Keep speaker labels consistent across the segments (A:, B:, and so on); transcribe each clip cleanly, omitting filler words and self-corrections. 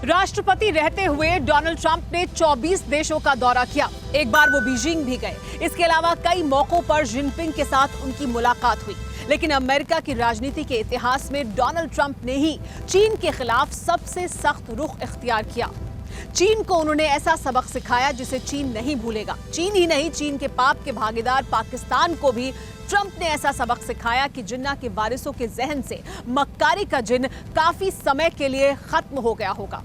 A: राष्ट्रपति रहते हुए डोनाल्ड ट्रंप ने 24 देशों का दौरा किया। एक बार वो बीजिंग भी गए। इसके अलावा कई मौकों पर जिनपिंग के साथ उनकी मुलाकात हुई। लेकिन अमेरिका की राजनीति के इतिहास में डोनाल्ड ट्रंप ने ही चीन के खिलाफ सबसे सख्त रुख इख्तियार किया। चीन को उन्होंने ऐसा सबक सिखाया जिसे चीन नहीं भूलेगा। चीन ही नहीं, चीन के पाप के भागीदार पाकिस्तान को भी ट्रंप ने ऐसा सबक सिखाया कि जिन्ना के वारिसों के जहन से मक्कारी का जिन काफी समय के लिए खत्म हो गया होगा।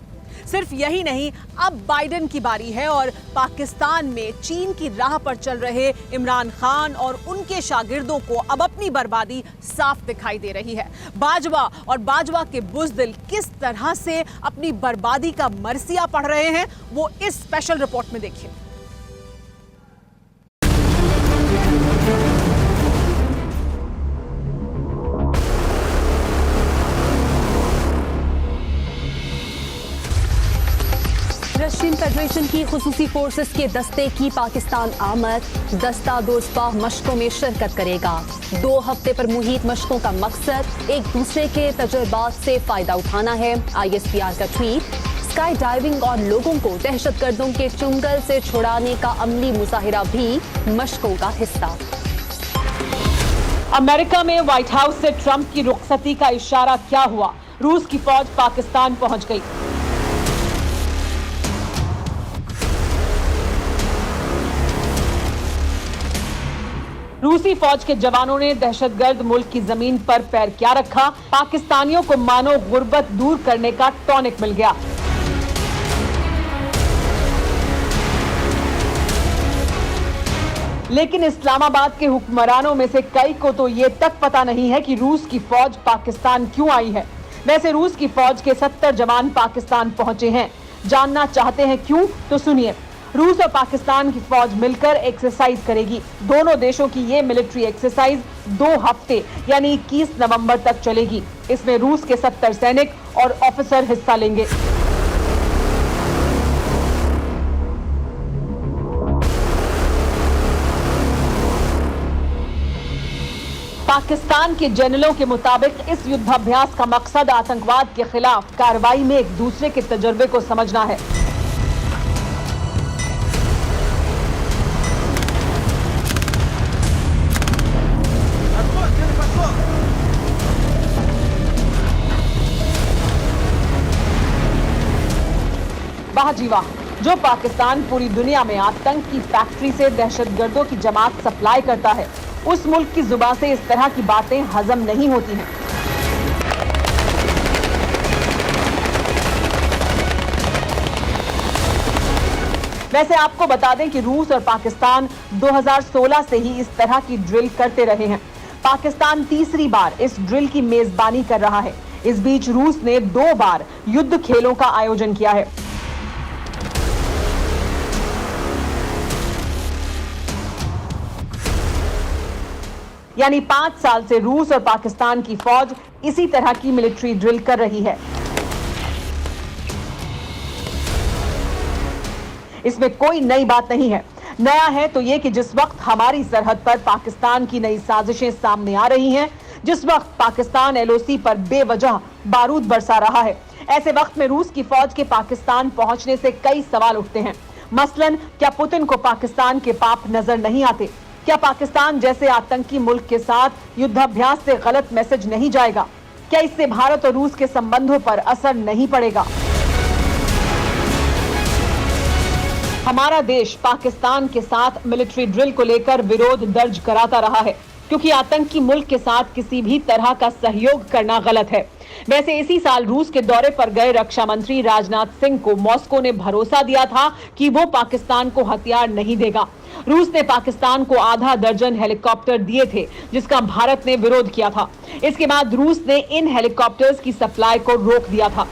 A: सिर्फ यही नहीं, अब बाइडेन की बारी है और पाकिस्तान में चीन की राह पर चल रहे इमरान खान और उनके शागिर्दों को अब अपनी बर्बादी साफ दिखाई दे रही है। बाजवा और बाजवा के बुज़दिल किस तरह से अपनी बर्बादी का मरसिया पढ़ रहे हैं, वो इस स्पेशल रिपोर्ट में देखिए।
B: रशियन फेडरेशन की खुसूसी फोर्सेस के दस्ते की पाकिस्तान आमद। दस्ता दोस्ताह मशकों में शिरकत करेगा। 2 हफ्ते पर मुहित मशकों का मकसद एक दूसरे के तजुर्बात से फायदा उठाना है। ISPR का ट्वीट। स्काई डाइविंग और लोगों को दहशतगर्दों के चुंगल से छुड़ाने का अमली मुजाहिरा भी मशकों का हिस्सा।
A: अमेरिका में व्हाइट हाउस से ट्रंप की रुखसती का इशारा क्या हुआ? रूस की फौज पाकिस्तान पहुंच गई। रूसी फौज के जवानों ने दहशतगर्द मुल्क की जमीन पर पैर क्या रखा? पाकिस्तानियों को मानो गुर्बत दूर करने का टॉनिक मिल गया। लेकिन इस्लामाबाद के हुक्मरानों में से कई को तो ये तक पता नहीं है कि रूस की फौज पाकिस्तान क्यों आई है। वैसे रूस की फौज के 70 जवान पाकिस्तान पहुंचे हैं। जानना चाहते हैं क्यों? तो सुनिए। रूस और पाकिस्तान की फौज मिलकर एक्सरसाइज करेगी। दोनों देशों की ये मिलिट्री एक्सरसाइज 2 हफ्ते यानी 21 नवंबर तक चलेगी। इसमें रूस के 70 सैनिक और ऑफिसर हिस्सा लेंगे। पाकिस्तान के जनरलों के मुताबिक इस युद्धाभ्यास का मकसद आतंकवाद के खिलाफ कार्रवाई में एक दूसरे के तजुर्बे को समझना है। वाह जी वाह, जो पाकिस्तान पूरी दुनिया में आतंक की फैक्ट्री से दहशतगर्दों की जमात सप्लाई करता है, उस मुल्क की जुबान से इस तरह की बातें हजम नहीं होती हैं। वैसे आपको बता दें कि रूस और पाकिस्तान 2016 से ही इस तरह की ड्रिल करते रहे हैं। पाकिस्तान तीसरी बार इस ड्रिल की मेजबानी कर रहा है। इस बीच रूस ने 2 बार युद्ध खेलों का आयोजन किया है। यानी 5 साल से रूस और पाकिस्तान की फौज इसी तरह की मिलिट्री ड्रिल कर रही है। इसमें कोई नई बात नहीं है। नया है तो ये कि जिस वक्त हमारी सरहद पर पाकिस्तान की नई साजिशें सामने आ रही हैं, जिस वक्त पाकिस्तान LOC पर बेवजह बारूद बरसा रहा है, ऐसे वक्त में रूस की फौज के पाकिस्तान पहुंचने से कई सवाल उठते हैं। मसलन, क्या पुतिन को पाकिस्तान के पाप नजर नहीं आते? क्या पाकिस्तान जैसे आतंकी मुल्क के साथ युद्धाभ्यास से गलत मैसेज नहीं जाएगा? क्या इससे भारत और रूस के संबंधों पर असर नहीं पड़ेगा? हमारा देश पाकिस्तान के साथ मिलिट्री ड्रिल को लेकर विरोध दर्ज कराता रहा है, क्योंकि आतंकी मुल्क के साथ किसी भी तरह का सहयोग करना गलत है। वैसे इसी साल रूस के दौरे पर गए रक्षा मंत्री राजनाथ सिंह को मॉस्को ने भरोसा दिया था कि वो पाकिस्तान को हथियार नहीं देगा। रूस ने पाकिस्तान को आधा दर्जन हेलीकॉप्टर दिए थे, जिसका भारत ने विरोध किया था। इसके बाद रूस ने इन हेलीकॉप्टर्स की सप्लाई को रोक दिया था।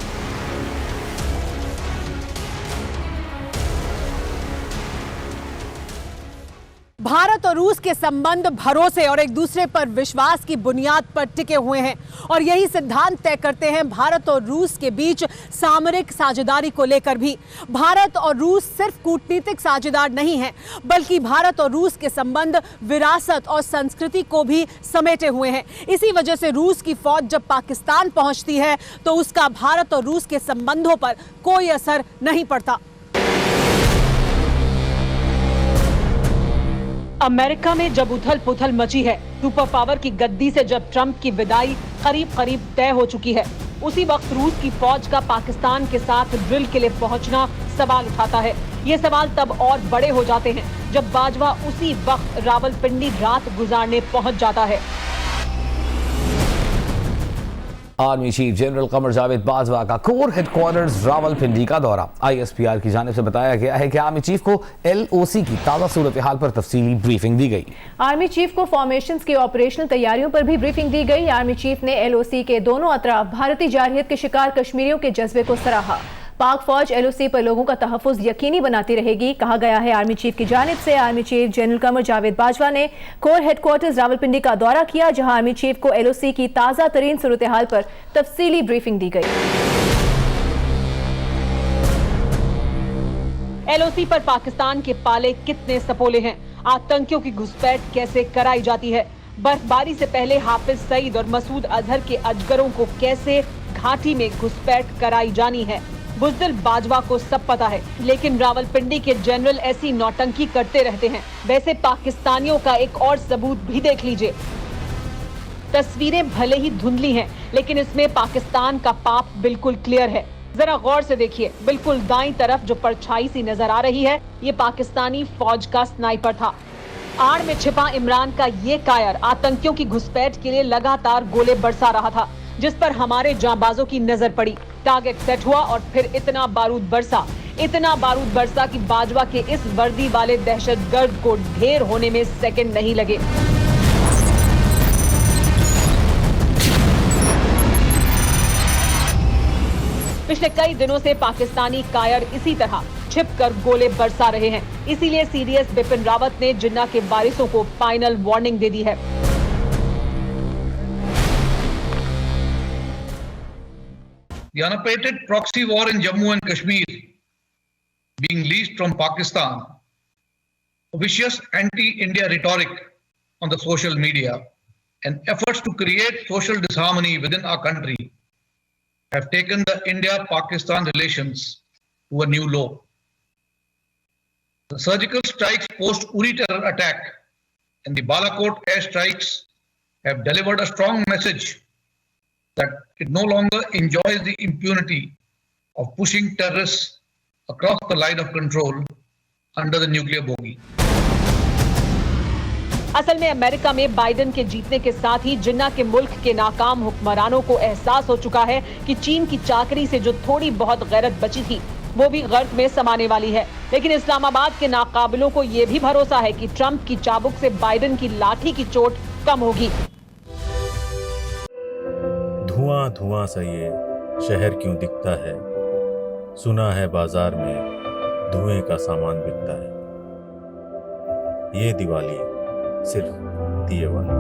A: भारत और रूस के संबंध भरोसे और एक दूसरे पर विश्वास की बुनियाद पर टिके हुए हैं और यही सिद्धांत तय करते हैं भारत और रूस के बीच सामरिक साझेदारी को लेकर भी। भारत और रूस सिर्फ कूटनीतिक साझेदार नहीं हैं, बल्कि भारत और रूस के संबंध विरासत और संस्कृति को भी समेटे हुए हैं। इसी वजह से रूस की फौज जब पाकिस्तान पहुंचती है तो उसका भारत और रूस के संबंधों पर कोई असर नहीं पड़ता। अमेरिका में जब उथल पुथल मची है, सुपर पावर की गद्दी से जब ट्रंप की विदाई करीब करीब तय हो चुकी है, उसी वक्त रूस की फौज का पाकिस्तान के साथ ड्रिल के लिए पहुंचना सवाल उठाता है। ये सवाल तब और बड़े हो जाते हैं जब बाजवा उसी वक्त रावलपिंडी रात गुजारने पहुंच जाता है।
C: Army chief general Qamar Javed Bajwa का कोर हेडक्वार्टर्स रावलपिंडी का दौरा। ISPR की जानिब से बताया गया है कि आर्मी चीफ को LOC की ताज़ा सूरत हाल पर तफसीली ब्रीफिंग दी गई।
D: आर्मी चीफ को फॉर्मेशंस की ऑपरेशनल तैयारियों पर भी ब्रीफिंग दी गई। आर्मी चीफ ने LOC के दोनों अतराफ भारतीय जारहियत के शिकार कश्मीरियों के जज्बे को सराहा। पाक फौज LOC पर लोगों का तहफ़्फ़ुज़ यकीनी बनाती रहेगी, कहा गया है। आर्मी चीफ की जानिब से army chief general Qamar Javed Bajwa ने कोर हेडक्वार्टर्स रावलपिंडी का दौरा किया, जहां आर्मी चीफ को LOC की ताज़ा तरीन सूरत हाल पर तफसीली ब्रीफिंग दी गई।
A: LOC पर पाकिस्तान के पाले कितने सपोले हैं, आतंकियों की घुसपैठ कैसे कराई जाती है, बर्फबारी से पहले हाफिज सईद और मसूद अजहर के अजगरों को कैसे घाटी में घुसपैठ कराई जानी है, बुज़दिल बाजवा को सब पता है। लेकिन रावलपिंडी के जनरल ऐसी नौटंकी करते रहते हैं। वैसे पाकिस्तानियों का एक और सबूत भी देख लीजिए। तस्वीरें भले ही धुंधली हैं, लेकिन इसमें पाकिस्तान का पाप बिल्कुल क्लियर है। जरा गौर से देखिए, बिल्कुल दाईं तरफ जो परछाई सी नजर आ रही है, ये पाकिस्तानी फौज का स्नाइपर था। आड़ में छिपा इमरान का ये कायर आतंकियों की घुसपैठ के लिए लगातार गोले बरसा रहा था, जिस पर हमारे जांबाजों की नजर पड़ी। टारगेट सेट हुआ और फिर इतना बारूद बरसा कि बाजवा के इस वर्दी वाले दहशतगर्द को ढेर होने में सेकंड नहीं लगे। पिछले कई दिनों से पाकिस्तानी कायर इसी तरह छिपकर गोले बरसा रहे हैं। इसीलिए CDS बिपिन रावत ने जिन्ना के वारिसों को फाइनल वार्निंग दे दी है।
E: The unabated proxy war in Jammu and Kashmir being leased from Pakistan, vicious anti-India rhetoric on the social media, and efforts to create social disharmony within our country have taken the India-Pakistan relations to a new low. The surgical strikes post-Uri terror attack and the Balakot airstrikes have delivered a strong message that it no longer enjoys the impunity of pushing terrorists across the line of control under the nuclear bogey.
A: असल में America में Biden के जीतने के साथ ही जिन्ना के मुल्क के नाकाम हुक्मरानों को एहसास हो चुका है कि चीन की चाकरी से जो थोड़ी बहुत गैरत बची थी, वो भी गर्क में समाने वाली है। लेकिन इस्लामाबाद के नाकाबिलों को ये भी भरोसा है कि ट्रंप की चाबुक से बाइडेन की लाठी की चोट कम होगी।
F: धुआं धुआं सा ये शहर क्यों दिखता है, सुना है बाजार में धुएं का सामान बिकता है। ये दिवाली सिर्फ दिए वाली।